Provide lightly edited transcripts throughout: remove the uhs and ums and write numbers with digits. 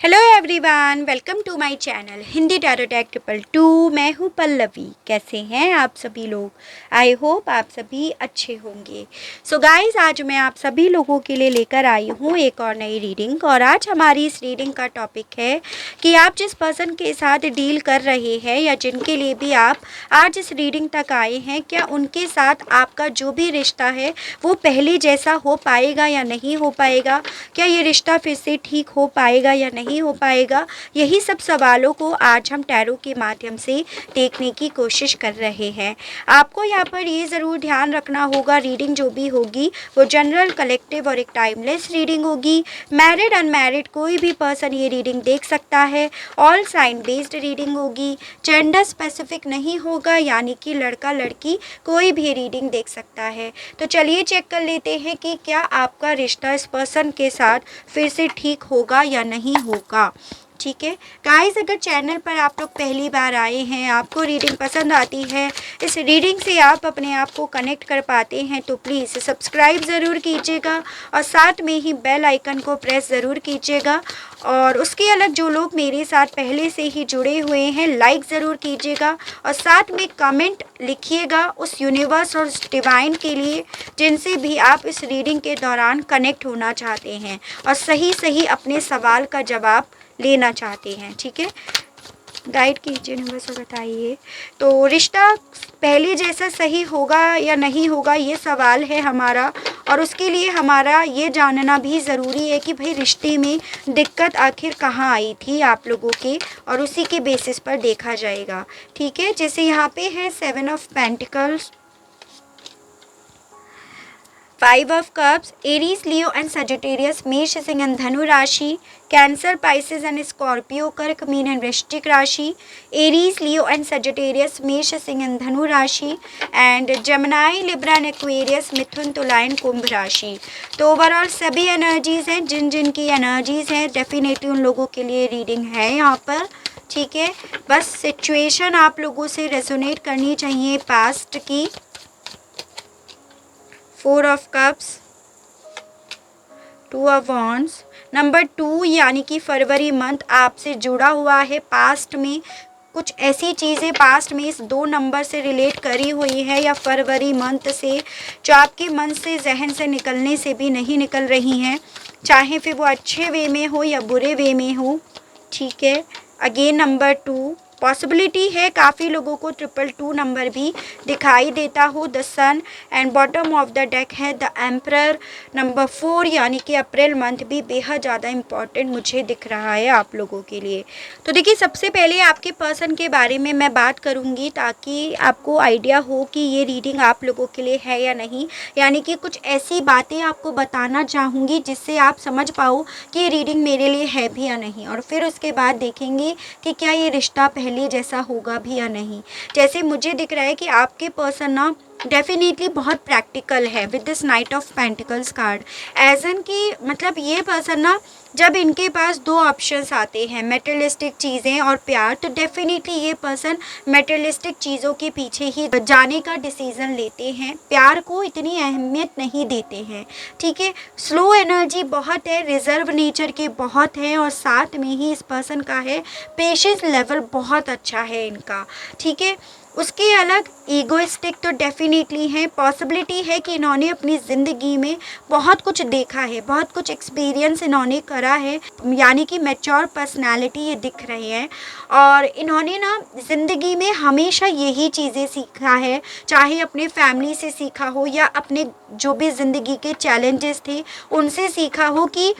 Hello everyone, welcome to my channel Hindi tarot tag 222। मैं हूँ पल्लवी। कैसे हैं आप सभी लोग? आई होप आप सभी अच्छे होंगे। सो गाइस, आज मैं आप सभी लोगों के लिए लेकर आई हूँ एक और नई रीडिंग। और आज हमारी इस रीडिंग का टॉपिक है कि आप जिस पर्सन के साथ डील कर रहे हैं या जिनके लिए भी आप आज इस रीडिंग तक आए हैं, क्या उनके साथ आपका जो भी रिश्ता है वो पहले जैसा हो पाएगा या नहीं हो पाएगा? क्या ये रिश्ता फिर से ठीक हो पाएगा या नहीं हो पाएगा? यही सब सवालों को आज हम टैरो के माध्यम से देखने की कोशिश कर रहे हैं। आपको यहाँ पर ये ज़रूर ध्यान रखना होगा, रीडिंग जो भी होगी वो जनरल, कलेक्टिव और एक टाइमलेस रीडिंग होगी। मैरिड अनमैरिड कोई भी पर्सन ये रीडिंग देख सकता है। ऑल साइन बेस्ड रीडिंग होगी। जेंडर स्पेसिफिक नहीं होगा, यानी कि लड़का लड़की कोई भी रीडिंग देख सकता है। तो चलिए चेक कर लेते हैं कि क्या आपका रिश्ता इस पर्सन के साथ फिर से ठीक होगा या नहीं होगा। ठीक है गाइस, अगर चैनल पर आप लोग पहली बार आए हैं, आपको रीडिंग पसंद आती है, इस रीडिंग से आप अपने आप को कनेक्ट कर पाते हैं, तो प्लीज़ सब्सक्राइब ज़रूर कीजिएगा और साथ में ही बेल आइकन को प्रेस ज़रूर कीजिएगा। और उसके अलग जो लोग मेरे साथ पहले से ही जुड़े हुए हैं, लाइक ज़रूर कीजिएगा और साथ में कमेंट लिखिएगा उस यूनिवर्स और उस डिवाइन के लिए जिनसे भी आप इस रीडिंग के दौरान कनेक्ट होना चाहते हैं और सही सही अपने सवाल का जवाब लेना चाहते हैं। ठीक है, गाइड कीजिए यूनिवर्स और बताइए। तो रिश्ता पहले जैसा सही होगा या नहीं होगा, ये सवाल है हमारा। और उसके लिए हमारा ये जानना भी ज़रूरी है कि भाई रिश्ते में दिक्कत आखिर कहाँ आई थी आप लोगों के, और उसी के बेसिस पर देखा जाएगा। ठीक है, जैसे यहाँ पे है 7 of pentacles, 5 of cups, Aries, Leo and Sagittarius, मेष, सिंह एंड धनु राशि, कैंसर, पाइसेस एंड स्कॉर्पियो, कर्क, मीन एंड वृश्चिक राशि, एरीज, लियो एंड सजिटेरियस, मेष, सिंह एंड धनु राशि, and Gemini, Libra and Aquarius, मिथुन, तुला एंड कुंभ राशि। तो ओवरऑल सभी एनर्जीज हैं, जिन जिन की एनर्जीज हैं डेफिनेटली उन लोगों के लिए रीडिंग है यहाँ पर। ठीक है, बस सिचुएशन आप लोगों से रेजोनेट करनी चाहिए पास्ट की। 4 of cups, 2 of wands, number 2 यानी कि फरवरी मंथ आपसे जुड़ा हुआ है। पास्ट में कुछ ऐसी चीज़ें पास्ट में इस 2 नंबर से रिलेट करी हुई है या फरवरी मंथ से, जो आपके मन से, जहन से निकलने से भी नहीं निकल रही हैं, चाहे फिर वो अच्छे वे में हो या बुरे वे में हो। ठीक है, अगेन नंबर 2 पॉसिबिलिटी है काफ़ी लोगों को 222 नंबर भी दिखाई देता हो। The sun and bottom of the deck है द एम्परर। नंबर 4 यानी कि अप्रैल मंथ भी बेहद ज़्यादा इम्पॉर्टेंट मुझे दिख रहा है आप लोगों के लिए। तो देखिए, सबसे पहले आपके पर्सन के बारे में मैं बात करूँगी ताकि आपको आइडिया हो कि ये रीडिंग आप लोगों के लिए है या नहीं। यानी कि कुछ ऐसी बातें आपको बताना चाहूँगी जिससे आप समझ पाओ कि ये रीडिंग मेरे लिए है भी या नहीं, और फिर उसके बाद देखेंगे कि क्या ये रिश्ता पहले जैसा होगा भी या नहीं। जैसे मुझे दिख रहा है कि आपके पर्सन ना डेफिनेटली बहुत प्रैक्टिकल है with this knight of pentacles card. As an कि मतलब ये पर्सन ना, जब इनके पास 2 ऑप्शंस आते हैं, मेटेरियलिस्टिक चीज़ें और प्यार, तो डेफिनेटली ये पर्सन मेटेरियलिस्टिक चीज़ों के पीछे ही जाने का डिसीज़न लेते हैं, प्यार को इतनी अहमियत नहीं देते हैं। ठीक है, स्लो एनर्जी बहुत है, रिजर्व नेचर के बहुत है, और साथ में ही इस पर्सन का है पेशेंस लेवल बहुत अच्छा है इनका। ठीक है, उसके अलग ईगोइस्टिक तो डेफिनेटली है। पॉसिबिलिटी है कि इन्होंने अपनी ज़िंदगी में बहुत कुछ देखा है, बहुत कुछ एक्सपीरियंस इन्होंने करा है, यानी कि मैच्योर पर्सनालिटी ये दिख रहे हैं। और इन्होंने ना ज़िंदगी में हमेशा यही चीज़ें सीखा है, चाहे अपने फैमिली से सीखा हो या अपने जो भी ज़िंदगी के चैलेंजेस थे उनसे सीखा हो कि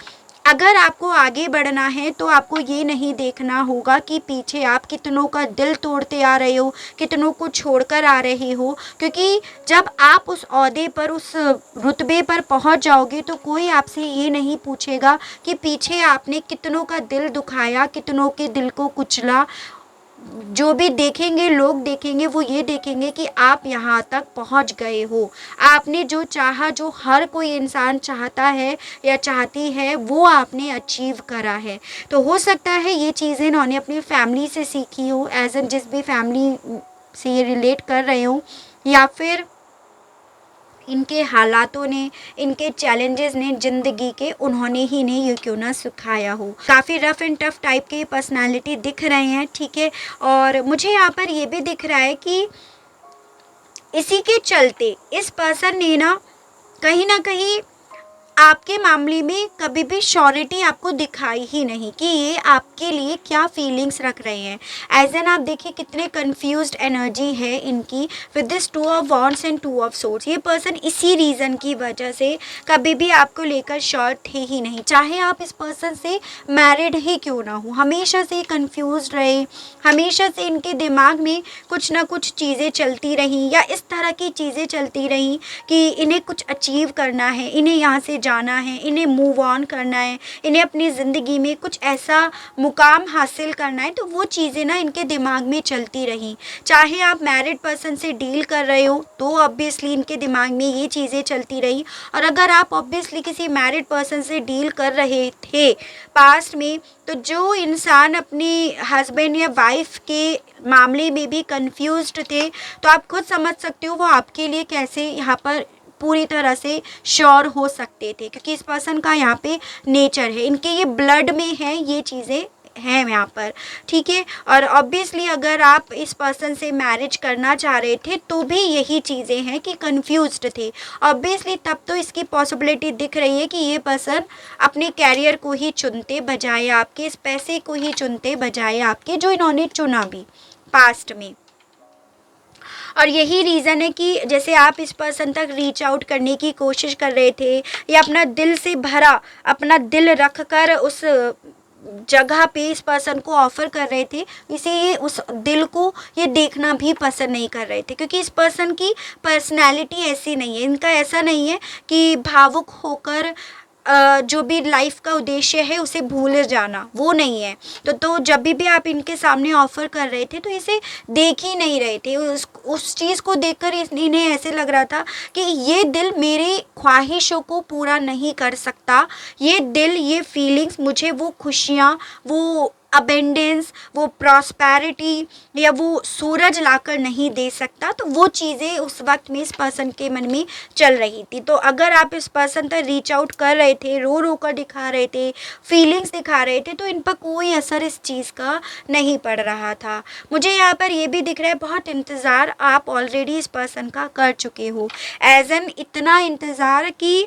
अगर आपको आगे बढ़ना है तो आपको ये नहीं देखना होगा कि पीछे आप कितनों का दिल तोड़ते आ रहे हो, कितनों को छोड़कर आ रहे हो। क्योंकि जब आप उस ओहदे पर, उस रुतबे पर पहुंच जाओगे तो कोई आपसे ये नहीं पूछेगा कि पीछे आपने कितनों का दिल दुखाया, कितनों के दिल को कुचला। जो भी देखेंगे, लोग देखेंगे, वो ये देखेंगे कि आप यहाँ तक पहुँच गए हो, आपने जो चाहा, जो हर कोई इंसान चाहता है या चाहती है, वो आपने अचीव करा है। तो हो सकता है ये चीज़ें इन्होंने अपनी फैमिली से सीखी हो, एज एन जिस भी फैमिली से ये रिलेट कर रहे हो, या फिर इनके हालातों ने, इनके चैलेंजेस ने, ज़िंदगी के, उन्होंने ही ने ये क्यों ना सिखाया हो। काफ़ी रफ़ एंड टफ़ टाइप के पर्सनालिटी दिख रहे हैं, ठीक है। और मुझे यहाँ पर ये भी दिख रहा है कि इसी के चलते इस पर्सन ने ना कहीं आपके मामले में कभी भी श्योरिटी आपको दिखाई ही नहीं कि ये आपके लिए क्या फीलिंग्स रख रहे हैं। एज एन आप देखिए कितने कंफ्यूज्ड एनर्जी है इनकी with this 2 of wands and 2 of swords. ये पर्सन इसी रीज़न की वजह से कभी भी आपको लेकर श्योर थे ही नहीं, चाहे आप इस पर्सन से मैरिड ही क्यों ना हो। हमेशा से कंफ्यूज रहे, हमेशा से इनके दिमाग में कुछ ना कुछ चीज़ें चलती रहीं या इस तरह की चीज़ें चलती रहीं कि इन्हें कुछ अचीव करना है, इन्हें यहाँ से जाना है, इन्हें मूव ऑन करना है, इन्हें अपनी ज़िंदगी में कुछ ऐसा मुकाम हासिल करना है। तो वो चीज़ें इनके दिमाग में चलती रहीं। चाहे आप मैरिड पर्सन से डील कर रहे हो तो ऑब्वियसली इनके दिमाग में ये चीज़ें चलती रहीं, और अगर आप ऑब्वियसली किसी मैरिड पर्सन से डील कर रहे थे पास्ट में, तो जो इंसान अपने हस्बैंड या वाइफ के मामले में भी कंफ्यूज्ड थे, तो आप खुद समझ सकते हो वो आपके लिए कैसे यहाँ पर पूरी तरह से श्योर हो सकते थे, क्योंकि इस पर्सन का यहाँ पे नेचर है, इनके ये ब्लड में है, ये चीज़ें हैं यहाँ पर, ठीक है। और ऑब्वियसली अगर आप इस पर्सन से मैरिज करना चाह रहे थे तो भी यही चीज़ें हैं कि कंफ्यूज्ड थे ऑब्वियसली। तब तो इसकी पॉसिबिलिटी दिख रही है कि ये पर्सन अपने कैरियर को ही चुनते बजाय आपके, इस पैसे को ही चुनते बजाय आपके, जो इन्होंने चुना भी पास्ट में। और यही रीज़न है कि जैसे आप इस पर्सन तक रीच आउट करने की कोशिश कर रहे थे या अपना दिल से भरा अपना दिल रख कर उस जगह पे इस पर्सन को ऑफ़र कर रहे थे, इसे ये उस दिल को ये देखना भी पसंद नहीं कर रहे थे, क्योंकि इस पर्सन की पर्सनैलिटी ऐसी नहीं है, इनका ऐसा नहीं है कि भावुक होकर जो भी लाइफ का उद्देश्य है उसे भूल जाना, वो नहीं है। तो जब भी आप इनके सामने ऑफ़र कर रहे थे तो इसे देख ही नहीं रहे थे, उस चीज़ को देखकर इन्हें ऐसे लग रहा था कि ये दिल मेरे ख्वाहिशों को पूरा नहीं कर सकता, ये दिल, ये फीलिंग्स मुझे वो खुशियाँ, वो अबेंडेंस, वो प्रॉस्पेरिटी या वो सूरज लाकर नहीं दे सकता। तो वो चीज़ें उस वक्त में इस पर्सन के मन में चल रही थी। तो अगर आप इस पर्सन तक रीच आउट कर रहे थे, रो रो कर दिखा रहे थे, फीलिंग्स दिखा रहे थे, तो इन पर कोई असर इस चीज़ का नहीं पड़ रहा था। मुझे यहाँ पर ये भी दिख रहा है बहुत इंतज़ार आप ऑलरेडी इस पर्सन का कर चुके हो, एज एन इतना इंतज़ार कि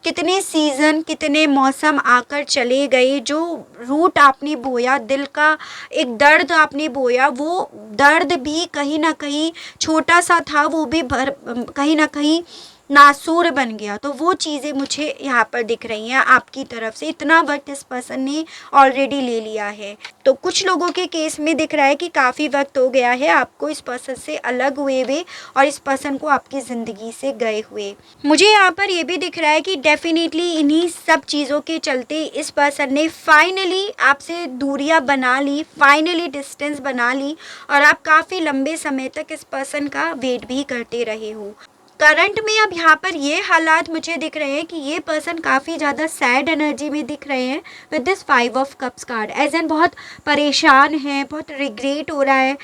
कितने सीज़न, कितने मौसम आकर चले गए, जो रूट आपने बोया, दिल का एक दर्द आपने बोया, वो दर्द भी कहीं ना कहीं छोटा सा था, वो भी कहीं ना कहीं नासूर बन गया। तो वो चीज़ें मुझे यहाँ पर दिख रही हैं आपकी तरफ से, इतना वक्त इस पर्सन ने ऑलरेडी ले लिया है। तो कुछ लोगों के केस में दिख रहा है कि काफ़ी वक्त हो गया है आपको इस पर्सन से अलग हुए हुए और इस पर्सन को आपकी ज़िंदगी से गए हुए। मुझे यहाँ पर ये भी दिख रहा है कि डेफिनेटली इन्हीं सब चीज़ों के चलते इस पर्सन ने फाइनली आपसे दूरियाँ बना ली, फाइनली डिस्टेंस बना ली, और आप काफ़ी लंबे समय तक इस पर्सन का वेट भी करते रहे हो। करंट में अब यहाँ पर ये हालात मुझे दिख रहे हैं कि ये पर्सन काफ़ी ज़्यादा सैड एनर्जी में दिख रहे हैं with this 5 of cups card, as an बहुत परेशान है, बहुत रिग्रेट हो रहा है।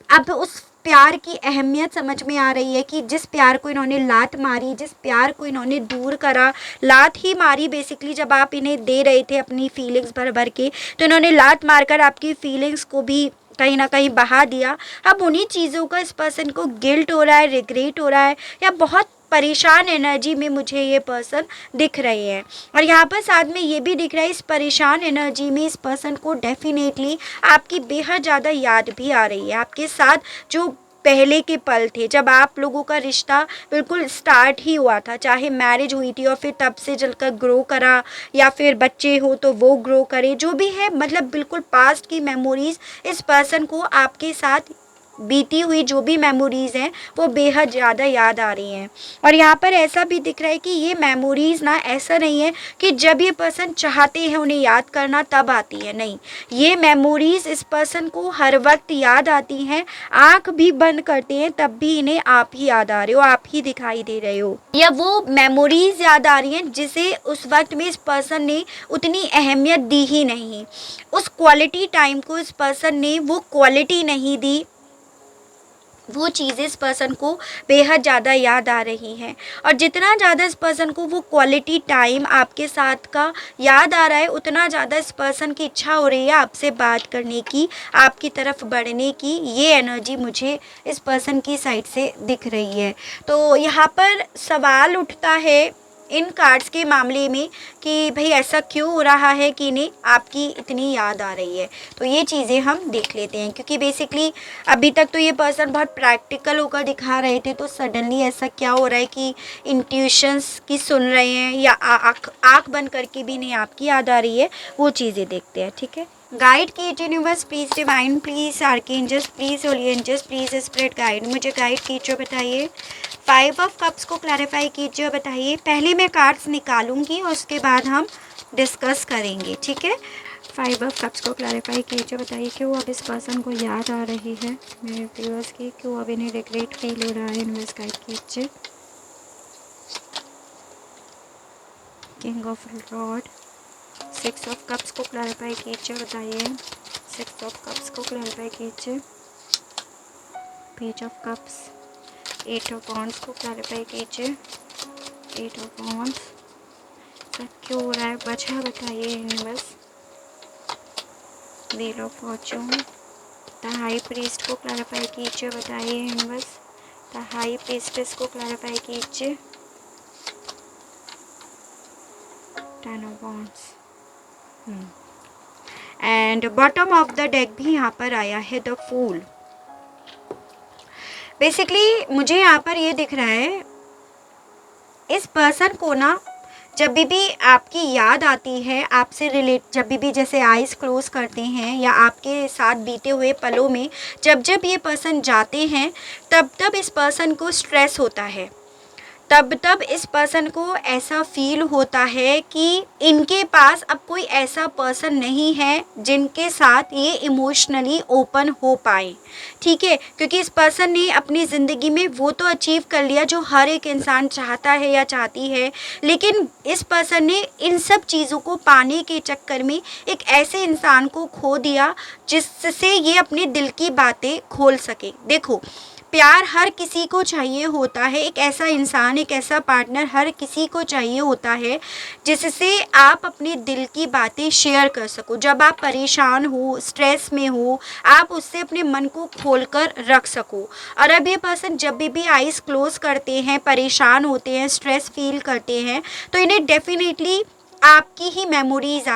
अब उस प्यार की अहमियत समझ में आ रही है कि जिस प्यार को इन्होंने लात मारी, जिस प्यार को इन्होंने दूर करा, लात ही मारी बेसिकली, जब आप इन्हें दे रहे थे अपनी फीलिंग्स भर भर के, तो इन्होंने लात मारकर आपकी फीलिंग्स को भी कहीं ना कहीं बहा दिया। अब उन्हीं चीज़ों का इस पर्सन को गिल्ट हो रहा है, रिग्रेट हो रहा है, या बहुत परेशान एनर्जी में मुझे ये पर्सन दिख रहे हैं। और यहाँ पर साथ में ये भी दिख रहा है इस परेशान एनर्जी में इस पर्सन को डेफिनेटली आपकी बेहद ज़्यादा याद भी आ रही है, आपके साथ जो पहले के पल थे जब आप लोगों का रिश्ता बिल्कुल स्टार्ट ही हुआ था, चाहे मैरिज हुई थी और फिर तब से चलकर ग्रो करा, या फिर बच्चे हो तो वो ग्रो करे, जो भी है, मतलब बिल्कुल पास्ट की मेमोरीज़ इस पर्सन को आपके साथ बीती हुई जो भी मेमोरीज़ हैं वो बेहद ज़्यादा याद आ रही हैं। और यहाँ पर ऐसा भी दिख रहा है कि ये मेमोरीज़ ऐसा नहीं है कि जब ये पर्सन चाहते हैं उन्हें याद करना तब आती है, नहीं, ये मेमोरीज़ इस पर्सन को हर वक्त याद आती हैं, आँख भी बंद करते हैं तब भी इन्हें आप ही याद आ रहे हो, आप ही दिखाई दे रहे हो, या वो मेमोरीज़ याद आ रही हैं जिसे उस वक्त में इस पर्सन ने उतनी अहमियत दी ही नहीं, उस क्वालिटी टाइम को इस पर्सन ने वो क्वालिटी नहीं दी वो चीज़ें इस पर्सन को बेहद ज़्यादा याद आ रही हैं। और जितना ज़्यादा इस पर्सन को वो क्वालिटी टाइम आपके साथ का याद आ रहा है, उतना ज़्यादा इस पर्सन की इच्छा हो रही है आपसे बात करने की, आपकी तरफ बढ़ने की। ये एनर्जी मुझे इस पर्सन की साइड से दिख रही है। तो यहाँ पर सवाल उठता है इन कार्ड्स के मामले में कि भाई ऐसा क्यों हो रहा है कि इन्हें आपकी इतनी याद आ रही है। तो ये चीज़ें हम देख लेते हैं, क्योंकि बेसिकली अभी तक तो ये पर्सन बहुत प्रैक्टिकल होकर दिखा रहे थे, तो सडनली ऐसा क्या हो रहा है कि इंट्यूशंस की सुन रहे हैं या आँख बंद करके भी नहीं आपकी याद आ रही है, वो चीज़ें देखते हैं। ठीक है, गाइड कीजिए universe please, divine please, archangels please, holy angels please, spirit guide, मुझे गाइड कीजिए, बताइए। 5 ऑफ कप्स को क्लैरिफाई कीजिए, बताइए। पहले मैं कार्ड्स निकालूंगी और उसके बाद हम डिस्कस करेंगे। ठीक है, 5 ऑफ कप्स को क्लैरिफाई कीजिए, बताइए क्यों अब इस पर्सन को याद आ रही है मेरे व्यूअर्स की, क्यों अब इन्हें रिग्रेट फील हो रहा है, यूनिवर्स गाइड कीजिए। King of rod, 6 of cups को क्लैरिफाई कीजिए, बताइए। 6 ऑफ कप्स को क्लैरिफाई कीजिए। Page of cups, 8 of wands को क्लैरिफाई कीजिए। 8 ऑफ वॉन्ड्स, सब क्यों हो रहा है, वजह बताइए universe. Wheel of Fortune, the high priest को क्लैरिफाई कीजिए, बताइए यूनिवर्स। द हाई प्रीस्टेस को क्लैरिफाई कीजिए। 10 of wands and bottom of the deck भी यहाँ पर आया है, द फूल। बेसिकली मुझे यहाँ पर ये दिख रहा है, इस पर्सन को ना जब भी आपकी याद आती है, आपसे रिलेट, जब भी जैसे आइज़ क्लोज करते हैं या आपके साथ बीते हुए पलों में जब ये पर्सन जाते हैं, तब इस पर्सन को स्ट्रेस होता है, तब इस पर्सन को ऐसा फील होता है कि इनके पास अब कोई ऐसा पर्सन नहीं है जिनके साथ ये इमोशनली ओपन हो पाए। ठीक है, क्योंकि इस पर्सन ने अपनी ज़िंदगी में वो तो अचीव कर लिया जो हर एक इंसान चाहता है या चाहती है, लेकिन इस पर्सन ने इन सब चीज़ों को पाने के चक्कर में एक ऐसे इंसान को खो दिया जिससे ये अपने दिल की बातें खोल सके। देखो, प्यार हर किसी को चाहिए होता है, एक ऐसा इंसान, एक ऐसा पार्टनर हर किसी को चाहिए होता है जिससे आप अपने दिल की बातें शेयर कर सको। जब आप परेशान हो, स्ट्रेस में हो, आप उससे अपने मन को खोलकर रख सको। और अब ये पर्सन जब भी आइज़ क्लोज करते हैं, परेशान होते हैं, स्ट्रेस फील करते हैं, तो इन्हें डेफिनेटली आपकी ही मेमोरीज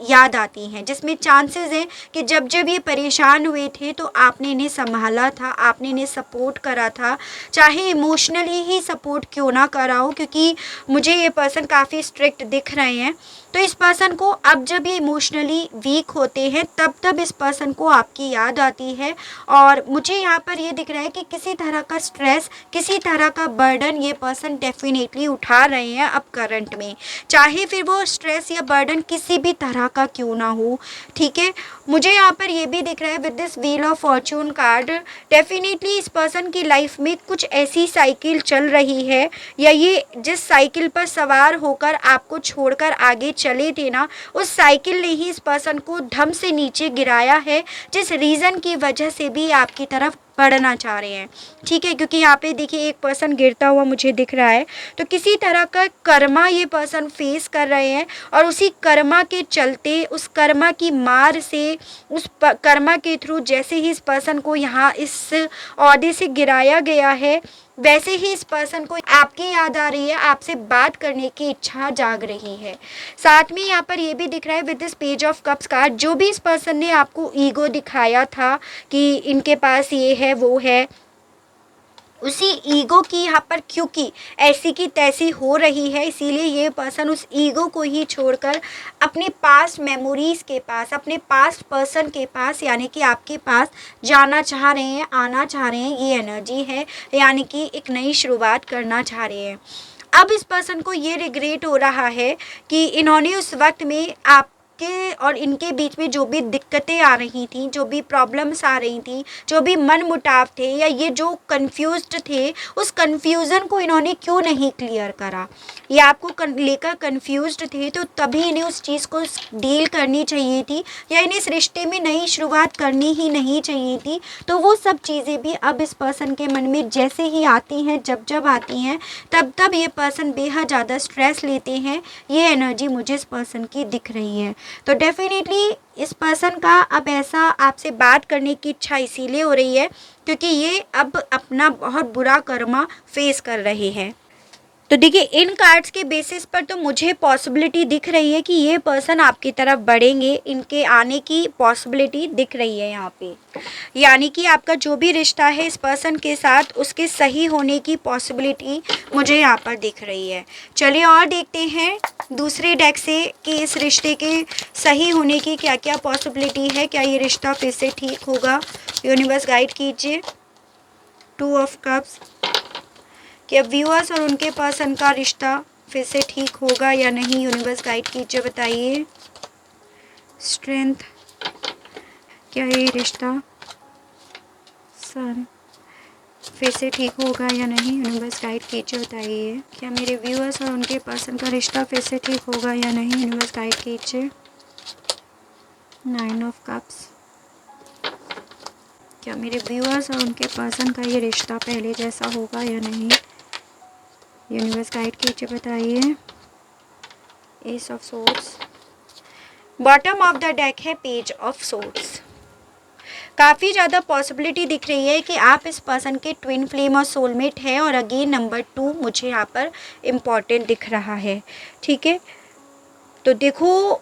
याद आती हैं, जिसमें चांसेस हैं कि जब ये परेशान हुए थे तो आपने इन्हें संभाला था, आपने इन्हें सपोर्ट करा था, चाहे इमोशनली ही सपोर्ट क्यों ना करा हो, क्योंकि मुझे ये पर्सन काफ़ी स्ट्रिक्ट दिख रहे हैं। तो इस पर्सन को अब जब ये इमोशनली वीक होते हैं, तब इस पर्सन को आपकी याद आती है। और मुझे यहाँ पर ये दिख रहा है कि किसी तरह का स्ट्रेस, किसी तरह का बर्डन ये पर्सन डेफिनेटली उठा रहे हैं अब करंट में, चाहे फिर वो स्ट्रेस या बर्डन किसी भी तरह का क्यों ना हो। ठीक है, मुझे यहाँ पर ये भी दिख रहा है with this wheel of Fortune card, definitely इस पर्सन की लाइफ में कुछ ऐसी साइकिल चल रही है, या ये जिस साइकिल पर सवार होकर आपको छोड़कर आगे चले थे ना, उस साइकिल ने ही इस पर्सन को धम से नीचे गिराया है, जिस रीज़न की वजह से भी आपकी तरफ बढ़ना चाह रहे हैं। ठीक है, क्योंकि यहाँ पे देखिए एक पर्सन गिरता हुआ मुझे दिख रहा है, तो किसी तरह का कर्मा ये पर्सन फेस कर रहे हैं, और उसी कर्मा के चलते, उस कर्मा की मार से, उस कर्मा के थ्रू जैसे ही इस पर्सन को यहाँ इस ओहदे से गिराया गया है, वैसे ही इस पर्सन को आपकी याद आ रही है, आपसे बात करने की इच्छा जाग रही है। साथ में यहाँ पर ये भी दिख रहा है with this page of cups card, जो भी इस पर्सन ने आपको ईगो दिखाया था कि इनके पास ये है वो है, उसी ईगो की यहाँ पर क्योंकि ऐसी की तैसी हो रही है, इसीलिए ये पर्सन उस ईगो को ही छोड़कर अपने पास्ट मेमोरीज़ के पास, अपने पास्ट पर्सन के पास, यानी कि आपके पास जाना चाह रहे हैं, आना चाह रहे हैं। ये एनर्जी है, यानी कि एक नई शुरुआत करना चाह रहे हैं। अब इस पर्सन को ये रिग्रेट हो रहा है कि इन्होंने उस वक्त में आपके और इनके बीच में जो भी दिक्कतें आ रही थी, जो भी प्रॉब्लम्स आ रही थी, जो भी मनमुटाव थे या ये जो कंफ्यूज्ड थे, उस कंफ्यूजन को इन्होंने क्यों नहीं क्लियर करा। ये आपको लेकर कंफ्यूज्ड थे तो तभी इन्हें उस चीज़ को डील करनी चाहिए थी, या इन्हें इस रिश्ते में नई शुरुआत करनी ही नहीं चाहिए थी। तो वो सब चीज़ें भी अब इस पर्सन के मन में जैसे ही आती हैं, जब जब आती हैं, तब तब ये पर्सन बेहद ज़्यादा स्ट्रेस लेते हैं। ये एनर्जी मुझे इस पर्सन की दिख रही है। तो डेफिनेटली इस पर्सन का अब ऐसा आपसे बात करने की इच्छा इसीलिए हो रही है क्योंकि ये अब अपना बहुत बुरा कर्मा फेस कर रहे हैं। तो देखिए, इन कार्ड्स के बेसिस पर तो मुझे पॉसिबिलिटी दिख रही है कि ये पर्सन आपकी तरफ बढ़ेंगे, इनके आने की पॉसिबिलिटी दिख रही है यहाँ पे। यानी कि आपका जो भी रिश्ता है इस पर्सन के साथ, उसके सही होने की पॉसिबिलिटी मुझे यहाँ पर दिख रही है। चलिए और देखते हैं दूसरे डेक से कि इस रिश्ते के सही होने की क्या क्या पॉसिबिलिटी है। क्या ये रिश्ता फिर से ठीक होगा? यूनिवर्स गाइड कीजिए। 2 ऑफ कप्स। क्या व्यूअर्स और उनके पर्सन का रिश्ता फिर से ठीक होगा या नहीं? यूनिवर्स गाइड कीजिए, बताइए। स्ट्रेंथ। क्या ये रिश्ता सन फिर से ठीक होगा या नहीं? यूनिवर्स गाइड कीजिए, बताइए। क्या मेरे व्यूअर्स और उनके पर्सन का रिश्ता फिर से ठीक होगा या नहीं? यूनिवर्स गाइड कीजिए। 9 ऑफ कप्स। क्या मेरे व्यूअर्स और उनके पर्सन का ये रिश्ता पहले जैसा होगा या नहीं? यूनिवर्स गाइड कीजिए, बताइए। S of swords. Bottom of the deck है पेज ऑफ सोर्ड्स। काफ़ी ज़्यादा पॉसिबिलिटी दिख रही है कि आप इस पर्सन के ट्विन फ्लेम और सोलमेट हैं, और अगेन नंबर 2 मुझे यहाँ पर इम्पॉर्टेंट दिख रहा है। ठीक है, तो देखो,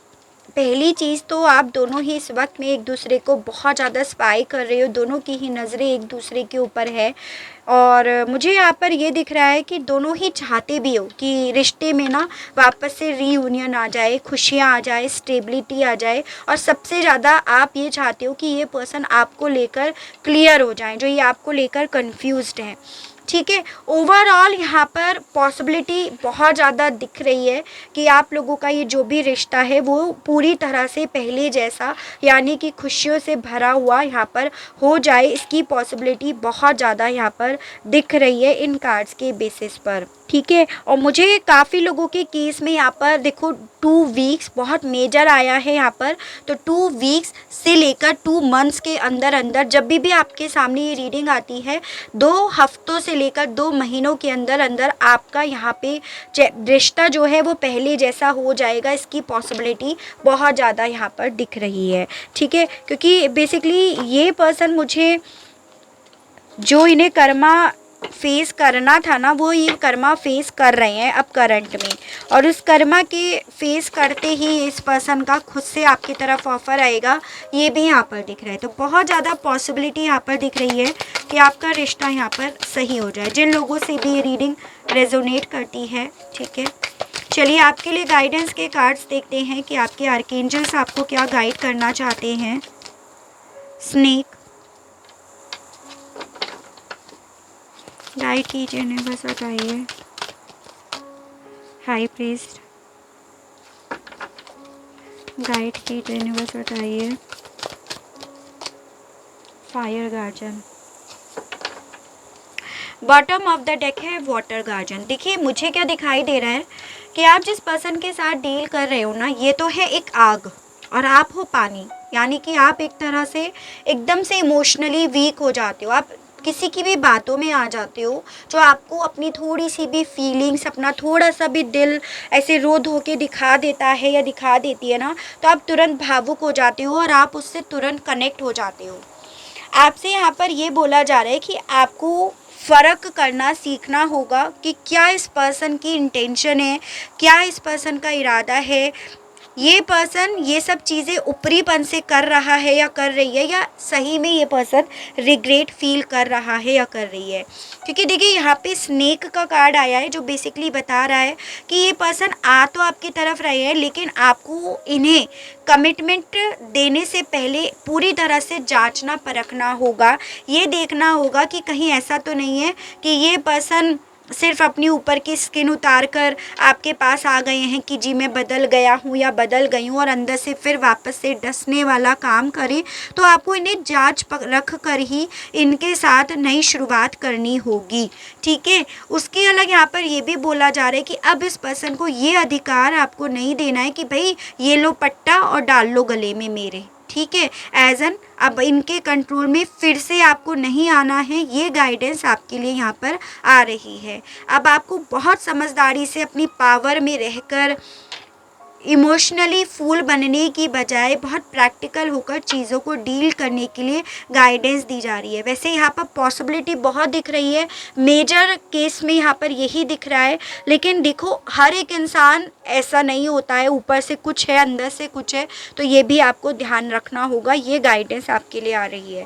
पहली चीज़ तो आप दोनों ही इस वक्त में एक दूसरे को बहुत ज़्यादा स्पाई कर रहे हो, दोनों की ही नज़रें एक दूसरे के ऊपर है। और मुझे यहाँ पर ये दिख रहा है कि दोनों ही चाहते भी हो कि रिश्ते में ना वापस से रीयूनियन आ जाए, खुशियाँ आ जाए, स्टेबिलिटी आ जाए, और सबसे ज़्यादा आप ये चाहते हो कि ये पर्सन आपको लेकर क्लियर हो जाए, जो ये आपको लेकर कंफ्यूज्ड है। ठीक है, ओवरऑल यहाँ पर पॉसिबिलिटी बहुत ज़्यादा दिख रही है कि आप लोगों का ये जो भी रिश्ता है वो पूरी तरह से पहले जैसा, यानी कि खुशियों से भरा हुआ यहाँ पर हो जाए, इसकी पॉसिबिलिटी बहुत ज़्यादा यहाँ पर दिख रही है इन कार्ड्स के बेसिस पर। ठीक है, और मुझे काफ़ी लोगों के केस में यहाँ पर देखो 2 वीक्स बहुत मेजर आया है यहाँ पर। तो 2 वीक्स से लेकर 2 मंथ्स के अंदर अंदर जब भी आपके सामने ये रीडिंग आती है, 2 हफ्तों से लेकर 2 महीनों के अंदर अंदर आपका यहाँ पे रिश्ता जो है वो पहले जैसा हो जाएगा, इसकी पॉसिबिलिटी बहुत ज़्यादा यहाँ पर दिख रही है। ठीक है, क्योंकि बेसिकली ये पर्सन मुझे जो इन्हें कर्मा फेस करना था ना, वो ये कर्मा फेस कर रहे हैं अब करंट में, और उस कर्मा के फेस करते ही इस पर्सन का खुद से आपकी तरफ ऑफर आएगा, ये भी यहाँ पर दिख रहा है। तो बहुत ज़्यादा पॉसिबिलिटी यहाँ पर दिख रही है कि आपका रिश्ता यहाँ पर सही हो जाए, जिन लोगों से भी ये रीडिंग रेजोनेट करती है। ठीक है, चलिए आपके लिए गाइडेंस के कार्ड्स देखते हैं कि आपके आर्कएंजल्स आपको क्या गाइड करना चाहते हैं। स्नेक गाइड कीजिए, बस बताइए। हाई प्रीस्ट गाइड कीजिए, बस बताइए। Fire guardian. Bottom of the deck है वाटर गार्जियन। देखिए, मुझे क्या दिखाई दे रहा है कि आप जिस पर्सन के साथ डील कर रहे हो ना, ये तो है एक आग और आप हो पानी, यानी कि आप एक तरह से एकदम से इमोशनली वीक हो जाते हो, आप किसी की भी बातों में आ जाते हो, जो आपको अपनी थोड़ी सी भी फीलिंग्स, अपना थोड़ा सा भी दिल ऐसे रो धो के दिखा देता है या दिखा देती है ना, तो आप तुरंत भावुक हो जाते हो और आप उससे तुरंत कनेक्ट हो जाते हो। आपसे यहाँ पर ये बोला जा रहा है कि आपको फ़र्क करना सीखना होगा कि क्या इस पर्सन की इंटेंशन है, क्या इस पर्सन का इरादा है, ये पर्सन ये सब चीज़ें ऊपरीपन से कर रहा है या कर रही है, या सही में ये पर्सन रिग्रेट फील कर रहा है या कर रही है। क्योंकि देखिए, यहाँ पे स्नेक का कार्ड आया है जो बेसिकली बता रहा है कि ये पर्सन आ तो आपकी तरफ रहे हैं, लेकिन आपको इन्हें कमिटमेंट देने से पहले पूरी तरह से जांचना परखना होगा। ये देखना होगा कि कहीं ऐसा तो नहीं है कि ये पर्सन सिर्फ अपनी ऊपर की स्किन उतार कर आपके पास आ गए हैं कि जी मैं बदल गया हूँ या बदल गई हूँ, और अंदर से फिर वापस से डसने वाला काम करें, तो आपको इन्हें जांच रख कर ही इनके साथ नई शुरुआत करनी होगी। ठीक है, उसके अलग यहाँ पर ये भी बोला जा रहा है कि अब इस पर्सन को ये अधिकार आपको नहीं देना है कि भाई ये लो पट्टा और डाल लो गले में मेरे। ठीक है, एज एन अब इनके कंट्रोल में फिर से आपको नहीं आना है, ये गाइडेंस आपके लिए यहाँ पर आ रही है। अब आपको बहुत समझदारी से अपनी पावर में रहकर इमोशनली फूल बनने की बजाय बहुत प्रैक्टिकल होकर चीज़ों को डील करने के लिए गाइडेंस दी जा रही है। वैसे यहाँ पर पॉसिबिलिटी बहुत दिख रही है, मेजर केस में यहाँ पर यही दिख रहा है, लेकिन देखो हर एक इंसान ऐसा नहीं होता है, ऊपर से कुछ है अंदर से कुछ है, तो ये भी आपको ध्यान रखना होगा। ये गाइडेंस आपके लिए आ रही है।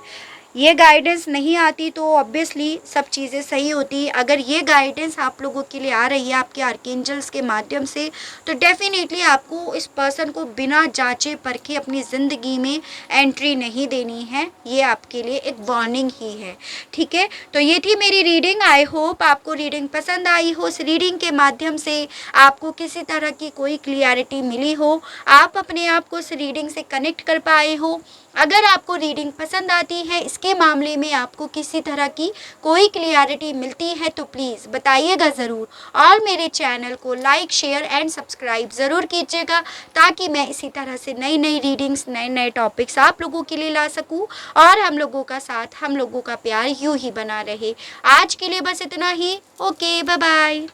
ये गाइडेंस नहीं आती तो ऑब्वियसली सब चीज़ें सही होती। अगर ये गाइडेंस आप लोगों के लिए आ रही है आपके आर्कएंजल्स के माध्यम से, तो डेफिनेटली आपको इस पर्सन को बिना जांचे परखे अपनी ज़िंदगी में एंट्री नहीं देनी है। ये आपके लिए एक वार्निंग ही है। ठीक है, तो ये थी मेरी रीडिंग। आई होप आपको रीडिंग पसंद आई हो। इस रीडिंग के माध्यम से आपको किसी तरह की कोई क्लियरिटी मिली हो, आप अपने आप को इस रीडिंग से कनेक्ट कर पाए हो। अगर आपको रीडिंग पसंद आती है, इसके मामले में आपको किसी तरह की कोई क्लियरिटी मिलती है, तो प्लीज़ बताइएगा ज़रूर, और मेरे चैनल को लाइक शेयर एंड सब्सक्राइब ज़रूर कीजिएगा, ताकि मैं इसी तरह से नई नई रीडिंग्स, नए नए टॉपिक्स आप लोगों के लिए ला सकूं, और हम लोगों का साथ, हम लोगों का प्यार यूं ही बना रहे। आज के लिए बस इतना ही। Okay, bye bye.